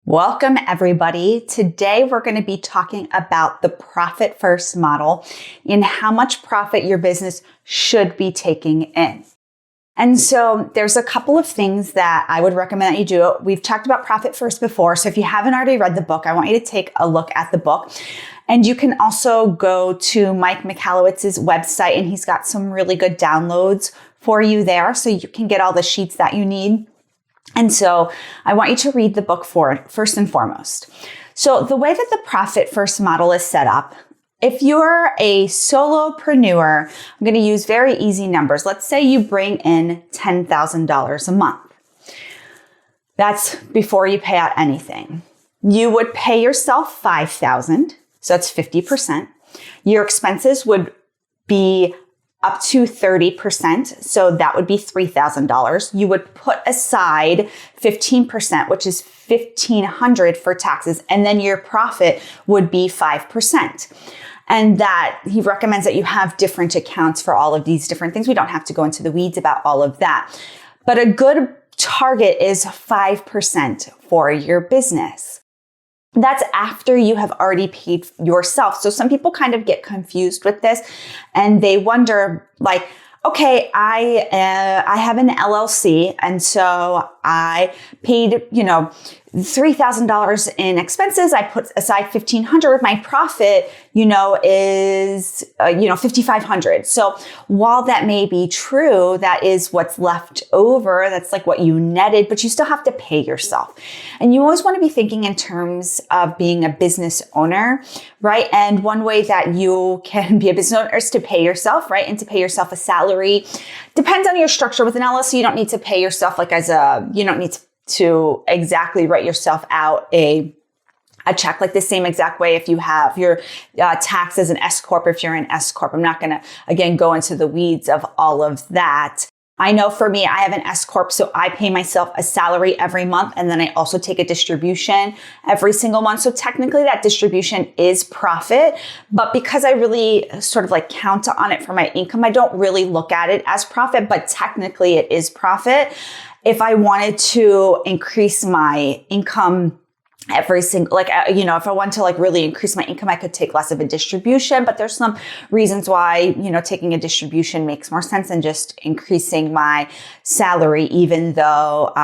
Welcome, everybody. Today, we're going to be talking about the profit first model and how much profit your business should be taking in. And so there's a couple of things that I would recommend that you do. We've talked about profit first before. So if you haven't already read the book, I want you to take a look at the book. And you can also go to Mike Michalowicz's website, and he's got some really good downloads for you there. So you can get all the sheets that you need. And so I want you to read the book first and foremost. So the way that the profit first model is set up, if you're a solopreneur, I'm going to use very easy numbers. Let's say you bring in $10,000 a month. That's before you pay out anything. You would pay yourself $5,000. So that's 50%. Your expenses would be up to 30%. So that would be $3,000. You would put aside 15%, which is $1,500 for taxes. And then your profit would be 5%. And that he recommends that you have different accounts for all of these different things. We don't have to go into the weeds about all of that. But a good target is 5% for your business. That's after you have already paid yourself. So some people kind of get confused with this and they wonder like, okay, I have an LLC and so I paid, $3,000 in expenses. I put aside $1,500. My profit, is, $5,500. So while that may be true, that is what's left over. That's like what you netted, but you still have to pay yourself. And you always want to be thinking in terms of being a business owner, right? And one way that you can be a business owner is to pay yourself, right? And to pay yourself a salary. Depends on your structure. With an LLC, you don't need to pay yourself you don't need to exactly write yourself out a check like the same exact way if you have your tax as an S Corp, if you're an S Corp. I'm not going to, again, go into the weeds of all of that. I know for me, I have an S Corp, so I pay myself a salary every month, and then I also take a distribution every single month. So technically that distribution is profit, but because I really sort of like count on it for my income, I don't really look at it as profit, but technically it is profit. If I wanted to increase my income if I want to really increase my income, I could take less of a distribution, but there's some reasons why, taking a distribution makes more sense than just increasing my salary, even though,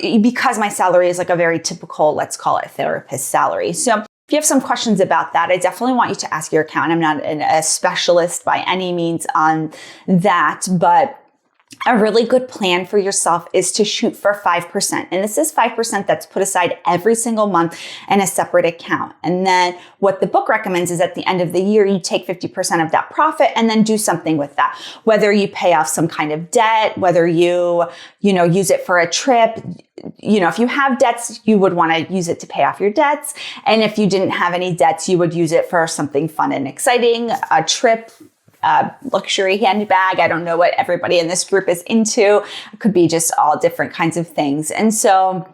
because my salary is like a very typical, let's call it therapist salary. So if you have some questions about that, I definitely want you to ask your accountant. I'm not a specialist by any means on that, but a really good plan for yourself is to shoot for 5%. And this is 5% that's put aside every single month in a separate account. And then what the book recommends is at the end of the year, you take 50% of that profit and then do something with that. Whether you pay off some kind of debt, whether you use it for a trip. If you have debts, you would want to use it to pay off your debts. And if you didn't have any debts, you would use it for something fun and exciting, a trip, luxury handbag. I don't know what everybody in this group is into. It could be just all different kinds of things. And so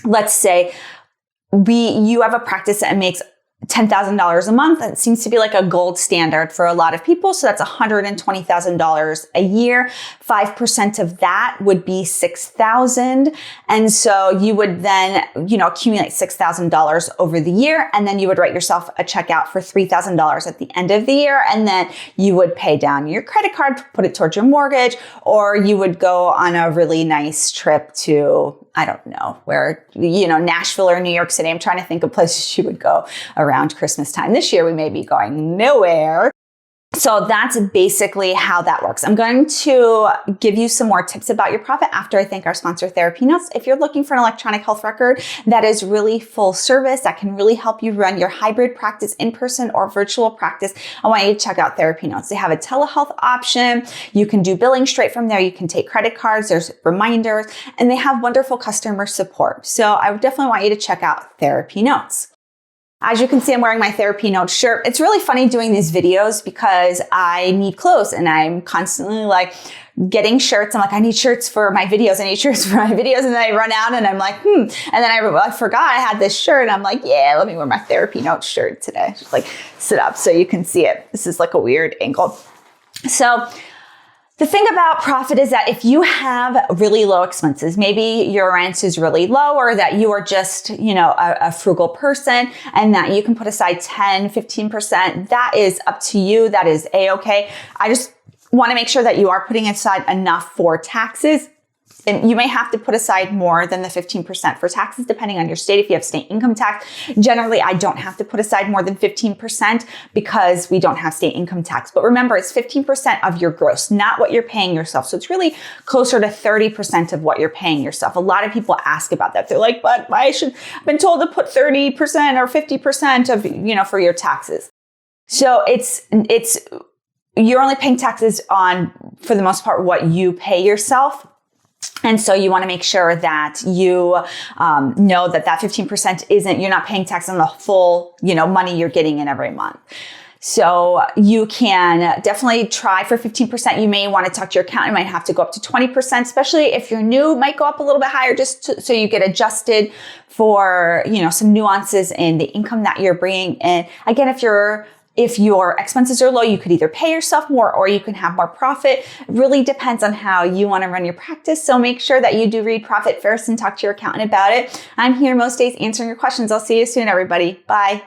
let's say you have a practice that makes $10,000 a month. It seems to be like a gold standard for a lot of people. So that's $120,000 a year. 5% of that would be $6,000. And so you would then, accumulate $6,000 over the year. And then you would write yourself a check out for $3,000 at the end of the year. And then you would pay down your credit card, put it towards your mortgage, or you would go on a really nice trip to, I don't know, where, Nashville or New York City. I'm trying to think of places you would go around Christmas time. This year, we may be going nowhere. So that's basically how that works. I'm going to give you some more tips about your profit after I thank our sponsor, TherapyNotes. If you're looking for an electronic health record that is really full service, that can really help you run your hybrid practice, in-person or virtual practice, I want you to check out TherapyNotes. They have a telehealth option. You can do billing straight from there. You can take credit cards. There's reminders, and they have wonderful customer support. So I would definitely want you to check out TherapyNotes. As you can see, I'm wearing my TherapyNotes shirt. It's really funny doing these videos because I need clothes and I'm constantly getting shirts. I'm like, I need shirts for my videos. I need shirts for my videos. And then I run out and I'm like, And then I forgot I had this shirt. And I'm like, yeah, let me wear my TherapyNotes shirt today. Just sit up so you can see it. This is like a weird angle. So The thing about profit is that if you have really low expenses, maybe your rent is really low, or that you are just, a frugal person and that you can put aside 10, 15%, that is up to you. That is a-okay. I just want to make sure that you are putting aside enough for taxes. And you may have to put aside more than the 15% for taxes, depending on your state. If you have state income tax, generally, I don't have to put aside more than 15% because we don't have state income tax. But remember, it's 15% of your gross, not what you're paying yourself. So it's really closer to 30% of what you're paying yourself. A lot of people ask about that. They're like, but I've been told to put 30% or 50% of, for your taxes. So you're only paying taxes on, for the most part, what you pay yourself. And so you want to make sure that you know that 15% you're not paying tax on the full, money you're getting in every month. So you can definitely try for 15%. You may want to talk to your accountant. You might have to go up to 20%, especially if you're new. It might go up a little bit higher so you get adjusted for, some nuances in the income that you're bringing in. Again, if your expenses are low, you could either pay yourself more or you can have more profit. It really depends on how you want to run your practice. So make sure that you do read Profit first and talk to your accountant about it. I'm here most days answering your questions. I'll see you soon, everybody. Bye.